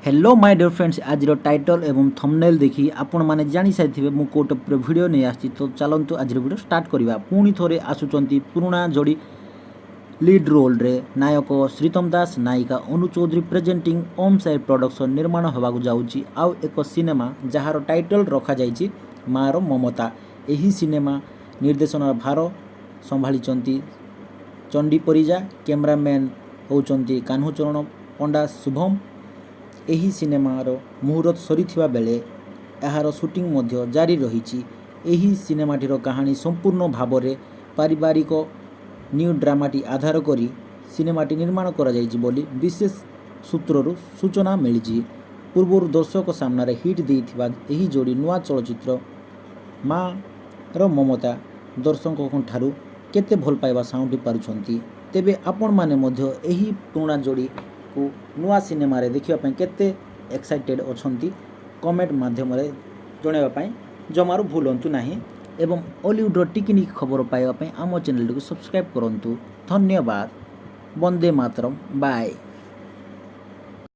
Hello my dear friends आज title एवं thumbnail देखी आपण माने जानी सारिथिबे मु कोट पर वीडियो नै आछि तो चलंतु आज वीडियो स्टार्ट करबा पुणी थोरे आसुचंती पुराना जोड़ी लीड रोल रे नायक श्रीतम दास नायिका अनु चौधरी प्रेजेंटिंग ओम साई प्रोडक्शन निर्माण होबाकु जाउची आउ एक सिनेमा जहार टाइटल रखा जाइची माँ रा ममता। एही सिनेमा निर्देशन भार संभाली चंडी परिजा कैमरामैन होचंती कान्हूचरण पंडा शुभम। एही सिनेमार मुहूर्त सरीथिबा बेले एहार शूटिंग मध्य जारी रहिछि। एही सिनेमाटीर कहानी संपूर्ण भावरे पारिवारिक न्यू ड्रामाटी आधार करी सिनेमाटी निर्माण करा जाइछि बोली विशेष सूत्ररु सूचना मिलिछि। पूर्व दर्शक सामने हिट देइथिबा एही जोड़ी नुआ चलचित्र माँ रा ममता दर्शकों ठारू केते भल पाइबा साउंडी पारुछंती। तेबे आपण माने मध्य एही पुराना जोड़ी को नुआ सिनेमा रे देखिबा पय केते एक्साइटेड अछंती कमेंट माध्यम रे जणेबा पय जमारू भूलंतु नाही एवं हॉलीवुड रो टिकनिक खबर पाइबा पय आम चैनल को सब्सक्राइब करंतु। धन्यवाद। वंदे मातरम। बाय।